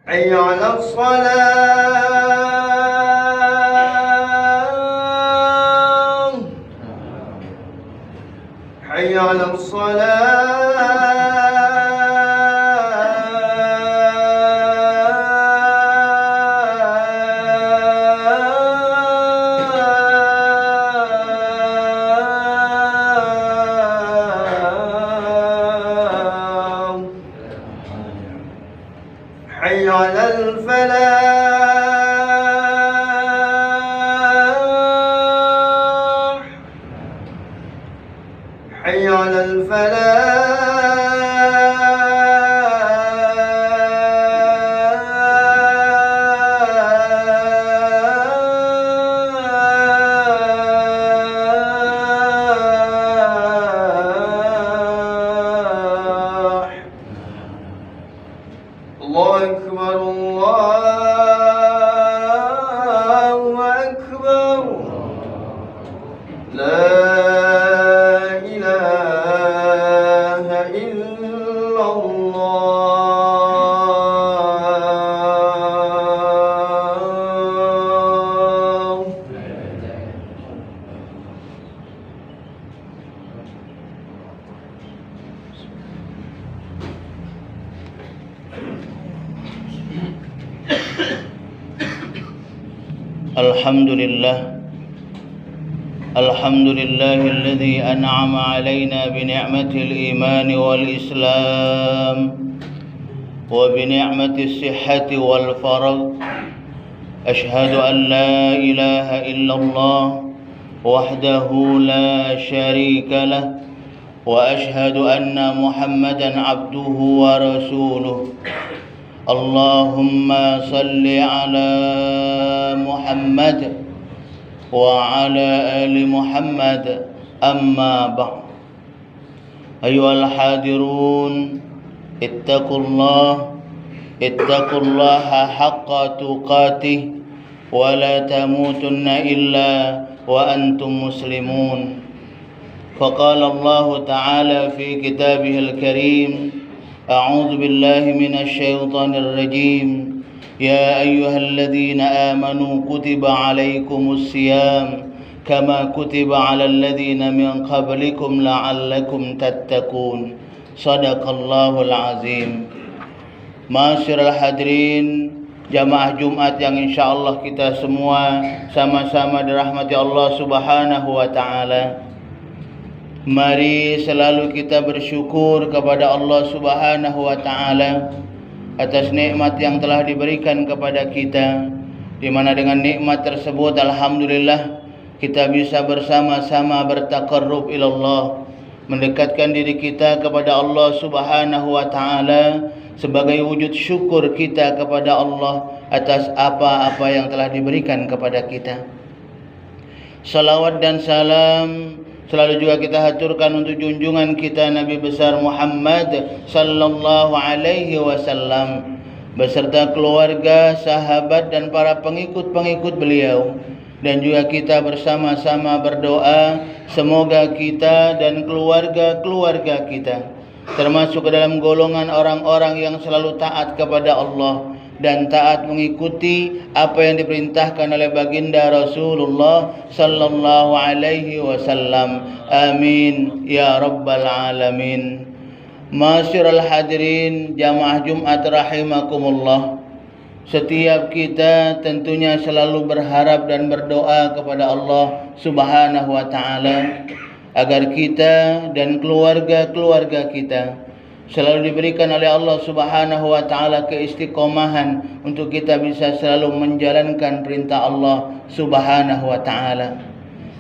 حي على الصلاة حي على الصلاة حي على الفلاح حي على الفلاح الله أكبر الله أكبر لا إله إلا الله الحمد لله الذي أنعم علينا بنعمة الإيمان والإسلام وبنعمة الصحة والفرج. أشهد أن لا إله إلا الله وحده لا شريك له وأشهد أن محمدا عبده ورسوله. اللهم صل على محمد وعلى آل محمد. أما بعد، أيها الحاضرون، اتقوا الله حق تقاته ولا تموتن إلا وأنتم مسلمون. فقال الله تعالى في كتابه الكريم: أعوذ بالله من الشيطان الرجيم. يا أيها الذين آمنوا كتب عليكم الصيام كما كتب على الذين من قبلكم لعلكم تتقون. صدق الله العظيم. Ma'asyiral hadirin, jamaah Jumat yang insyaallah kita semua sama-sama dirahmati Allah Subhanahu wa taala. Mari selalu kita bersyukur kepada Allah Subhanahu wa taala atas nikmat yang telah diberikan kepada kita, di mana dengan nikmat tersebut alhamdulillah kita bisa bersama-sama bertaqarrub ilallah, mendekatkan diri kita kepada Allah Subhanahu wa taala sebagai wujud syukur kita kepada Allah atas apa-apa yang telah diberikan kepada kita. Salawat dan salam selalu juga kita haturkan untuk junjungan kita Nabi besar Muhammad sallallahu alaihi wasallam beserta keluarga, sahabat dan para pengikut-pengikut beliau. Dan juga kita bersama-sama berdoa semoga kita dan keluarga-keluarga kita termasuk ke dalam golongan orang-orang yang selalu taat kepada Allah dan taat mengikuti apa yang diperintahkan oleh baginda Rasulullah sallallahu alaihi wasallam. Amin ya rabbal alamin. Ma'asyiral hadirin jamaah Jumat rahimakumullah. Setiap kita tentunya selalu berharap dan berdoa kepada Allah Subhanahu wa taala agar kita dan keluarga-keluarga kita selalu diberikan oleh Allah Subhanahu wa taala keistiqomahan untuk kita bisa selalu menjalankan perintah Allah Subhanahu wa taala.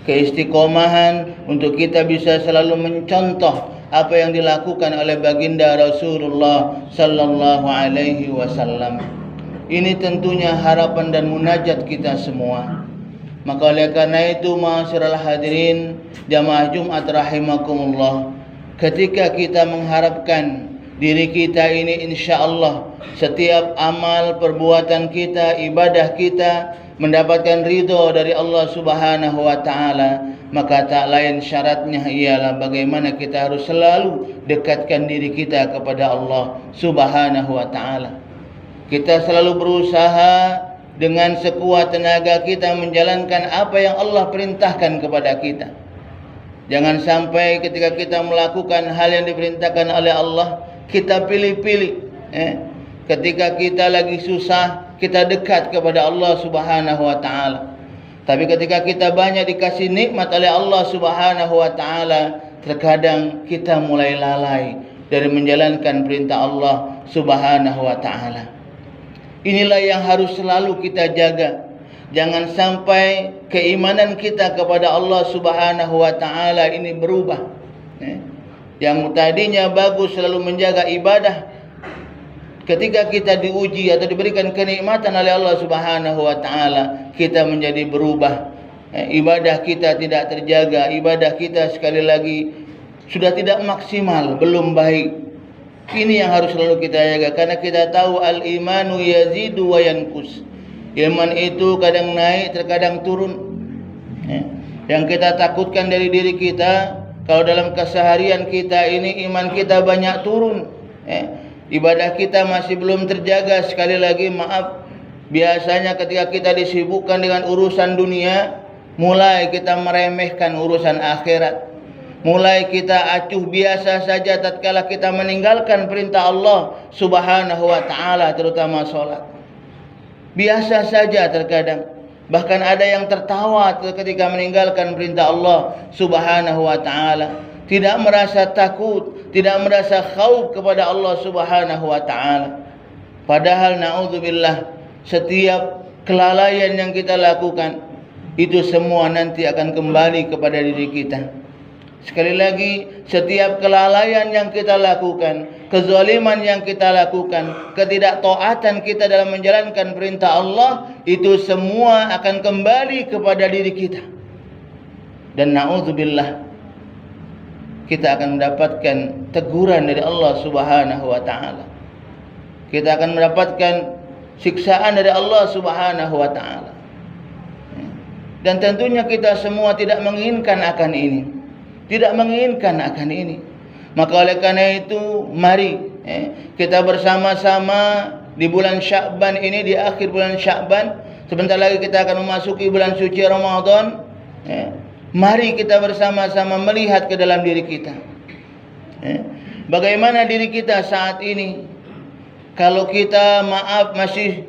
Keistiqomahan untuk kita bisa selalu mencontoh apa yang dilakukan oleh baginda Rasulullah sallallahu alaihi wasallam. Ini tentunya harapan dan munajat kita semua. Maka oleh karena itu, ma'asyiral hadirin jamaah Jumat rahimakumullah, ketika kita mengharapkan diri kita ini insyaallah setiap amal perbuatan kita, ibadah kita mendapatkan ridho dari Allah Subhanahu wa taala, maka tak lain syaratnya ialah bagaimana kita harus selalu dekatkan diri kita kepada Allah Subhanahu wa taala. Kita selalu berusaha dengan sekuat tenaga kita menjalankan apa yang Allah perintahkan kepada kita. Jangan sampai ketika kita melakukan hal yang diperintahkan oleh Allah, kita pilih-pilih. Ketika kita lagi susah, kita dekat kepada Allah Subhanahu wa taala. Tapi ketika kita banyak dikasih nikmat oleh Allah Subhanahu wa taala, terkadang kita mulai lalai dari menjalankan perintah Allah Subhanahu wa taala. Inilah yang harus selalu kita jaga. Jangan sampai keimanan kita kepada Allah Subhanahu wa taala ini berubah. Yang tadinya bagus selalu menjaga ibadah, ketika kita diuji atau diberikan kenikmatan oleh Allah Subhanahu wa taala, kita menjadi berubah. Ibadah kita tidak terjaga, ibadah kita sekali lagi sudah tidak maksimal, belum baik. Ini yang harus selalu kita jaga, karena kita tahu al-imanu yazidu wa yanqus. Iman itu kadang naik, terkadang turun. Yang kita takutkan dari diri kita, kalau dalam keseharian kita ini iman kita banyak turun, ibadah kita masih belum terjaga. Sekali lagi maaf, biasanya ketika kita disibukkan dengan urusan dunia, mulai kita meremehkan urusan akhirat. Mulai kita acuh biasa saja tatkala kita meninggalkan perintah Allah Subhanahu wa taala, terutama salat. Biasa saja terkadang. Bahkan ada yang tertawa ketika meninggalkan perintah Allah Subhanahu wa taala. Tidak merasa takut, tidak merasa khauf kepada Allah Subhanahu wa taala. Padahal naudzubillah, setiap kelalaian yang kita lakukan itu semua nanti akan kembali kepada diri kita. Sekali lagi, setiap kelalaian yang kita lakukan, kezaliman yang kita lakukan, ketidaktaatan kita dalam menjalankan perintah Allah, itu semua akan kembali kepada diri kita. Dan na'udzubillah, kita akan mendapatkan teguran dari Allah Subhanahu wa taala. Kita akan mendapatkan siksaan dari Allah Subhanahu wa taala. Dan tentunya kita semua tidak menginginkan akan ini. Tidak menginginkan akan ini. Maka oleh karena itu, mari kita bersama-sama di bulan Sya'ban ini, di akhir bulan Sya'ban, sebentar lagi kita akan memasuki bulan suci Ramadan. Mari kita bersama-sama melihat ke dalam diri kita. Bagaimana diri kita saat ini? Kalau kita maaf masih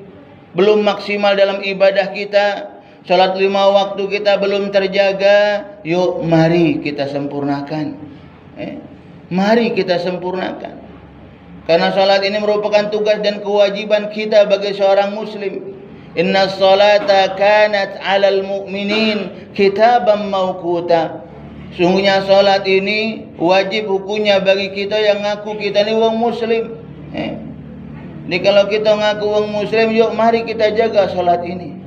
belum maksimal dalam ibadah kita, salat 5 waktu kita belum terjaga, yuk mari kita sempurnakan. Mari kita sempurnakan. Karena salat ini merupakan tugas dan kewajiban kita bagi seorang muslim. Inna salata kanat 'alal mu'minin kitaban mawquta. Sungguhnya salat ini wajib hukumnya bagi kita yang ngaku kita ni wong muslim. Jadi kalau kita ngaku wong muslim, yuk mari kita jaga salat ini.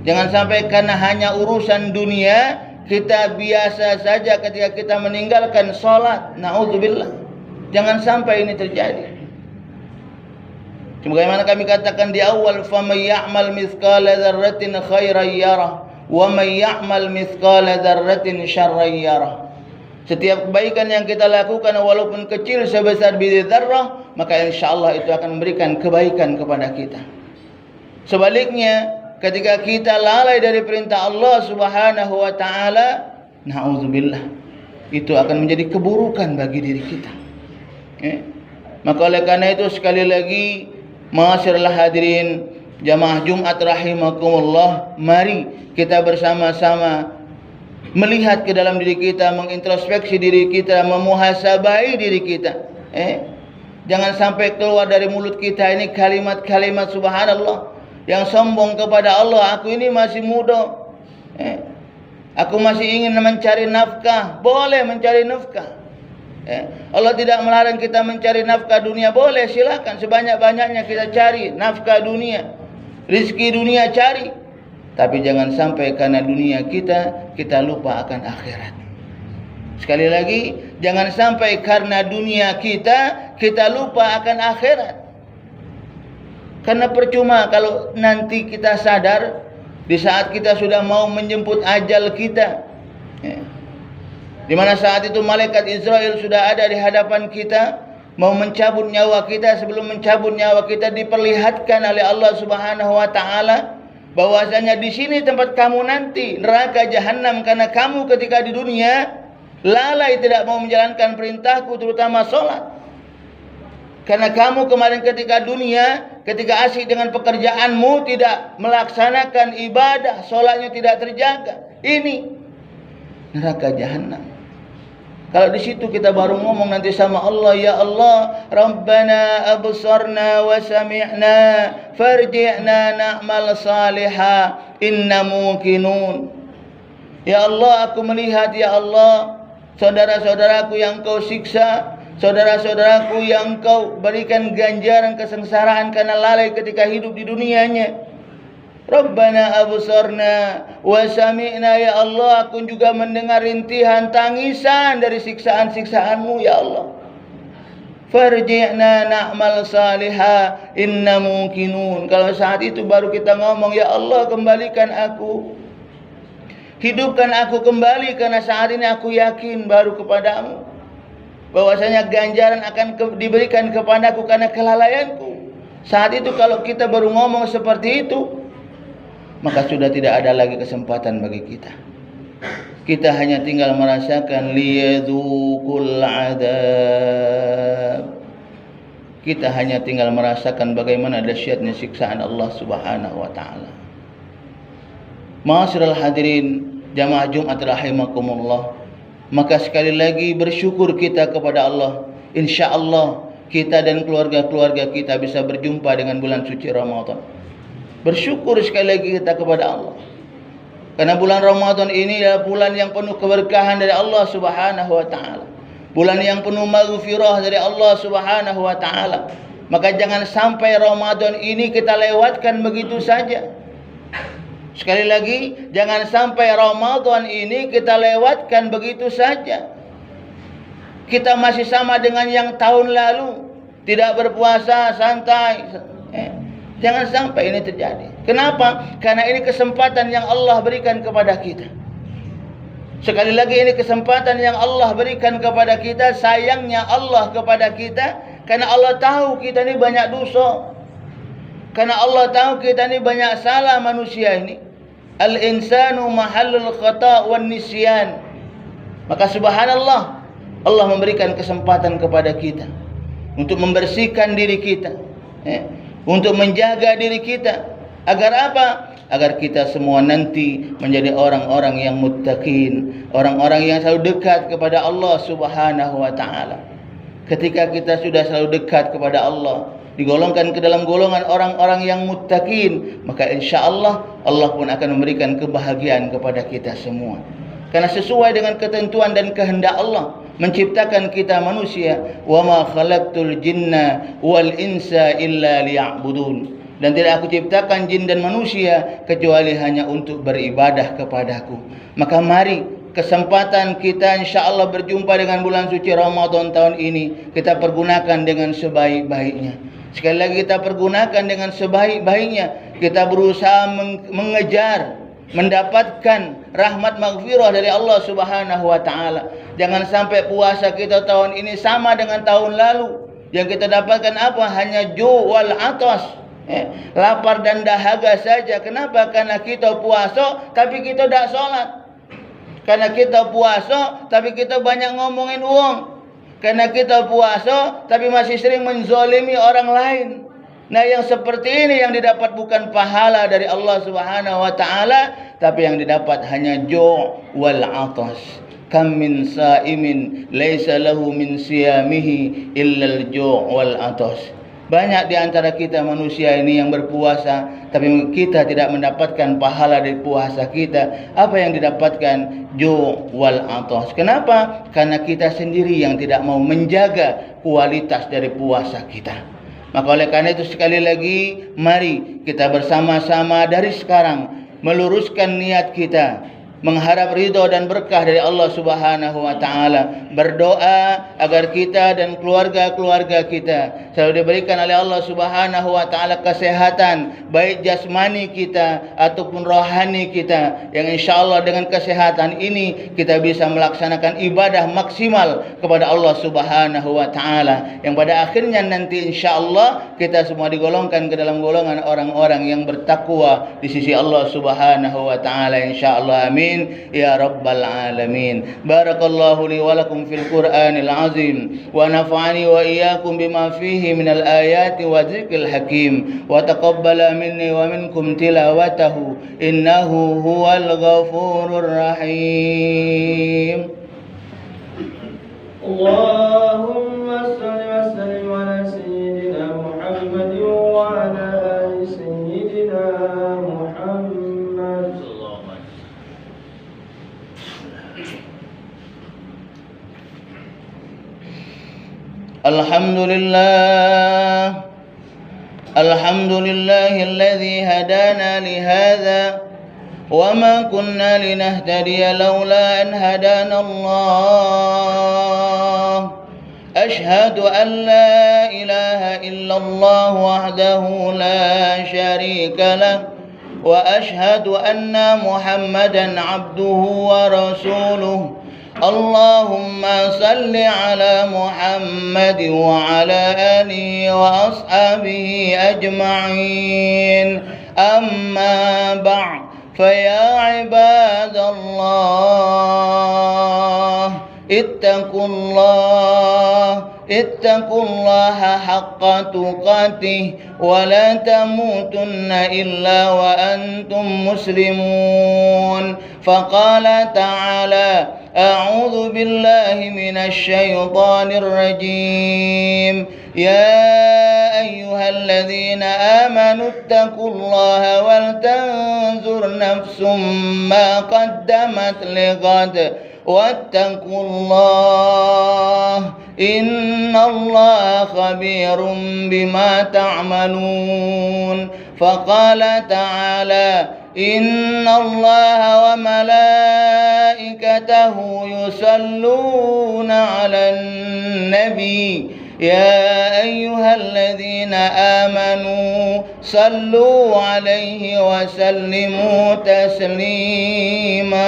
Jangan sampai karena hanya urusan dunia kita biasa saja ketika kita meninggalkan salat. Na'udzubillah. Jangan sampai ini terjadi. Sebagaimana kami katakan di awal, faman ya'mal mithqala dzarratin khairan yarah wa man ya'mal mithqala dzarratin syarran yarah. Setiap kebaikan yang kita lakukan walaupun kecil sebesar biji dzarrah, maka insyaallah itu akan memberikan kebaikan kepada kita. Sebaliknya, ketika kita lalai dari perintah Allah Subhanahu wa taala, na'udzubillah, itu akan menjadi keburukan bagi diri kita. Maka oleh karena itu sekali lagi, ma'asyiral hadirin jamaah Jumat rahimakumullah, mari kita bersama-sama melihat ke dalam diri kita, mengintrospeksi diri kita, memuhasabai diri kita. Jangan sampai keluar dari mulut kita ini kalimat-kalimat subhanallah yang sombong kepada Allah. Aku ini masih muda, aku masih ingin mencari nafkah. Boleh mencari nafkah. Allah tidak melarang kita mencari nafkah dunia. Boleh, silakan sebanyak-banyaknya kita cari nafkah dunia, rizki dunia cari. Tapi jangan sampai karena dunia kita lupa akan akhirat. Sekali lagi, jangan sampai karena dunia kita lupa akan akhirat. Karena percuma kalau nanti kita sadar di saat kita sudah mau menjemput ajal kita, di mana saat itu malaikat Israel sudah ada di hadapan kita, mau mencabut nyawa kita, sebelum mencabut nyawa kita diperlihatkan oleh Allah Subhanahu wa taala bahwasanya di sini tempat kamu nanti, neraka jahanam, karena kamu ketika di dunia lalai tidak mau menjalankan perintahku, terutama salat. Karena kamu kemarin ketika dunia, ketika asyik dengan pekerjaanmu, tidak melaksanakan ibadah, salatnya tidak terjaga. Ini neraka jahanam. Kalau di situ kita baru ngomong nanti sama Allah, ya Allah, Rabbana absarna wa sami'na farji'na na'mal salihah inna muqinun. Ya Allah, aku melihat, ya Allah, saudara-saudaraku yang kau siksa, saudara-saudaraku yang kau berikan ganjaran kesengsaraan karena lalai ketika hidup di dunianya. Rabbana absarna wa sami'na, ya Allah, aku juga mendengar rintihan tangisan dari siksaan-siksaanmu, ya Allah. Farji'na na'mal salihah inna muqinun. Kalau saat itu baru kita ngomong, ya Allah, kembalikan aku, hidupkan aku kembali, karena saat ini aku yakin baru kepadamu bahwasanya ganjaran akan diberikan kepadaku karena kelalaianku. Saat itu kalau kita baru ngomong seperti itu, maka sudah tidak ada lagi kesempatan bagi kita. Kita hanya tinggal merasakan liyadzuqul adzab. Kita hanya tinggal merasakan bagaimana dahsyatnya siksaan Allah Subhanahu wa taala. Ma'asyiral hadirin jamaah Jumat rahimakumullah. Maka sekali lagi bersyukur kita kepada Allah. Insyaallah kita dan keluarga-keluarga kita bisa berjumpa dengan bulan suci Ramadan. Bersyukur sekali lagi kita kepada Allah, karena bulan Ramadan ini adalah bulan yang penuh keberkahan dari Allah Subhanahu wa taala, bulan yang penuh maghfirah dari Allah Subhanahu wa taala. Maka jangan sampai Ramadan ini kita lewatkan begitu saja. Sekali lagi, jangan sampai Ramadan ini kita lewatkan begitu saja. Kita masih sama dengan yang tahun lalu, tidak berpuasa, santai. Jangan sampai ini terjadi. Kenapa? Karena ini kesempatan yang Allah berikan kepada kita. Sekali lagi, ini kesempatan yang Allah berikan kepada kita. Sayangnya Allah kepada kita, karena Allah tahu kita ini banyak dosa, karena Allah tahu kita ini banyak salah manusia ini. Al-insanu mahallul khata' wan nisyan. Maka subhanallah, Allah memberikan kesempatan kepada kita untuk membersihkan diri kita, untuk menjaga diri kita. Agar apa? Agar kita semua nanti menjadi orang-orang yang muttaqin, orang-orang yang selalu dekat kepada Allah Subhanahu wa taala. Ketika kita sudah selalu dekat kepada Allah, digolongkan ke dalam golongan orang-orang yang muttaqin, maka insyaallah Allah pun akan memberikan kebahagiaan kepada kita semua. Karena sesuai dengan ketentuan dan kehendak Allah menciptakan kita manusia, wa ma khalaqtul jinna wal insa illa liya'budun. Dan tidak aku ciptakan jin dan manusia kecuali hanya untuk beribadah kepadaku. Maka mari, kesempatan kita insyaallah berjumpa dengan bulan suci Ramadan tahun ini kita pergunakan dengan sebaik-baiknya. Sekali lagi, kita pergunakan dengan sebaik-baiknya. Kita berusaha mengejar, mendapatkan rahmat maghfirah dari Allah Subhanahu wa taala. Jangan sampai puasa kita tahun ini sama dengan tahun lalu. Yang kita dapatkan apa? Hanya ju' wal atas. Lapar dan dahaga saja. Kenapa? Karena kita puasa tapi kita tidak sholat. Karena kita puasa tapi kita banyak ngomongin uang. Karena kita puasa tapi masih sering menzalimi orang lain. Nah, yang seperti ini yang didapat bukan pahala dari Allah Subhanahu wa taala, tapi yang didapat hanya ju' wal atas. Kam min sa'imin laisa lahu min siyamihi illa al-ju' wal atas. Banyak di antara kita manusia ini yang berpuasa, tapi kita tidak mendapatkan pahala dari puasa kita. Apa yang didapatkan? Ju' wal atas. Kenapa? Karena kita sendiri yang tidak mau menjaga kualitas dari puasa kita. Maka oleh karena itu sekali lagi, mari kita bersama-sama dari sekarang meluruskan niat kita, mengharap ridho dan berkah dari Allah Subhanahu wa taala, berdoa agar kita dan keluarga-keluarga kita selalu diberikan oleh Allah Subhanahu wa taala kesehatan baik jasmani kita ataupun rohani kita, yang insyaallah dengan kesehatan ini kita bisa melaksanakan ibadah maksimal kepada Allah Subhanahu wa taala, yang pada akhirnya nanti insyaallah kita semua digolongkan ke dalam golongan orang-orang yang bertakwa di sisi Allah Subhanahu wa taala insyaallah. Amin ya rabbal alamin. Barakallahu li wa lakum fil Qur'anil azim wa nafa'ani wa iyyakum bima fihi minal ayati wa dzikril hakim wa taqabbala minni wa minkum tilawatahu innahu huwal ghafurur rahim. Allahumma salli wa sallim ala sayyidina Muhammad wa ala ali sayyidina Muhammad. Alhamdulillah, alladzi hadana li hadza wa ma kunna linahtadiya laula an hadana Allah. Ashhadu an la ilaha illallah wahdahu la syarika lah wa ashhadu anna Muhammadan abduhu wa rasuluh. Allahumma salli ala Muhammad wa ala alihi wa ashabihi ajma'in. Amma ba'd, faya ibadallah, ittaqullaha haqqa tuqatih wa la tamutunna illa wa antum muslimun. Faqala ta'ala: أعوذ بالله من الشيطان الرجيم. يا أيها الذين آمنوا اتقوا الله ولتنظر نفس ما قدمت لغد واتقوا الله إن الله خبير بما تعملون. فقال تعالى: إن الله وملائكته يصلون على النبي يا أيها الذين آمنوا صلوا عليه وسلموا تسليما.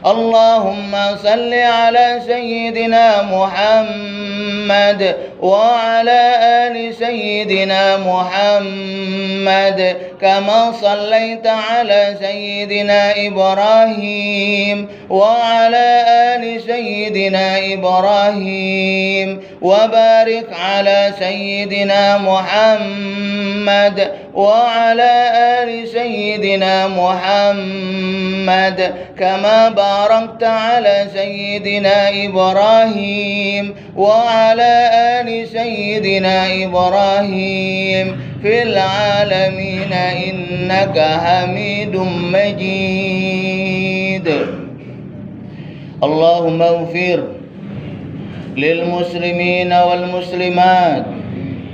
اللهم صل على سيدنا محمد وعلى آل سيدنا محمد كما صليت على سيدنا إبراهيم وعلى آل سيدنا إبراهيم وبارك على سيدنا محمد وعلى آل سيدنا محمد كما باركت على سيدنا إبراهيم وعلى آل سيدنا إبراهيم في العالمين إنك حميد مجيد. اللهم اغفر للمسلمين والمسلمات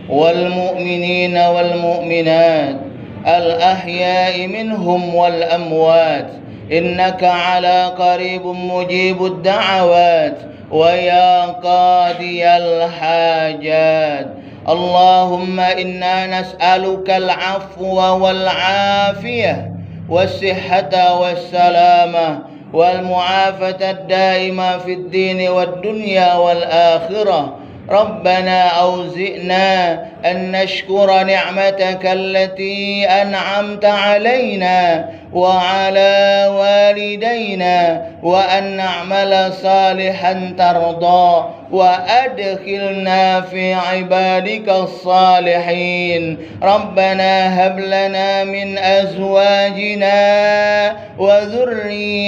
والمؤمنين والمؤمنات الأحياء منهم والأموات إنك على قريب مجيب الدعوات ويا قاضي الحاجات. اللهم إنا نسألك العفو والعافية والصحة والسلامة والمعافاة الدائمة في الدين والدنيا والآخرة. ربنا أوزئنا أن نشكر نعمتك التي أنعمت علينا وعلى والدينا وأن نعمل صالحا ترضى وأدخلنا في عبادك الصالحين. ربنا هب لنا من أزواجنا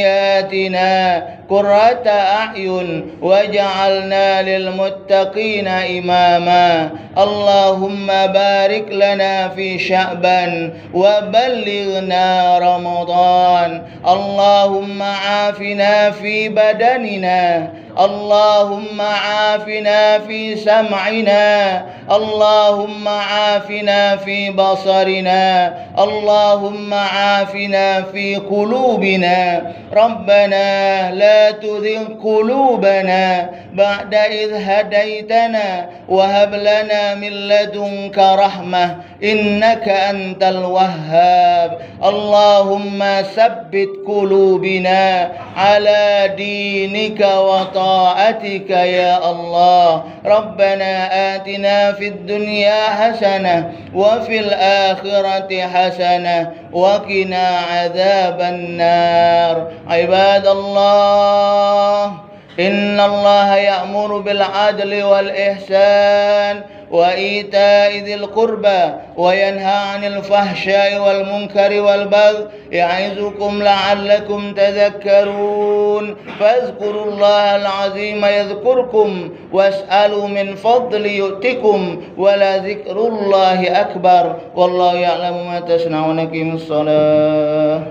وذرياتنا قرة أعين واجعلنا للمتقين إماما. اللهم بارك لنا في شعبان وبلغنا رمضان. اللهم عافنا في بدننا اللهم عافنا في سمعنا، اللهم عافنا في بصرنا، اللهم عافنا في قلوبنا. ربنا لا تزغ قلوبنا بعد إذ هديتنا وهب لنا من لدنك رحمة إنك أنت الوهاب. اللهم ثبت قلوبنا على دينك وطاعتك يا الله. ربنا آتنا في الدنيا حسنة وفي الآخرة حسنة وقنا عذاب النار. عباد الله، إن الله يأمر بالعدل والإحسان وإيتاء ذي القربى وينهى عن الفحشاء والمنكر والبغي يعظكم لعلكم تذكرون. فاذكروا الله العظيم يذكركم واسألوا من فضل يؤتكم ولذكر الله أكبر والله يعلم ما تصنعون. أقيموا الصلاة.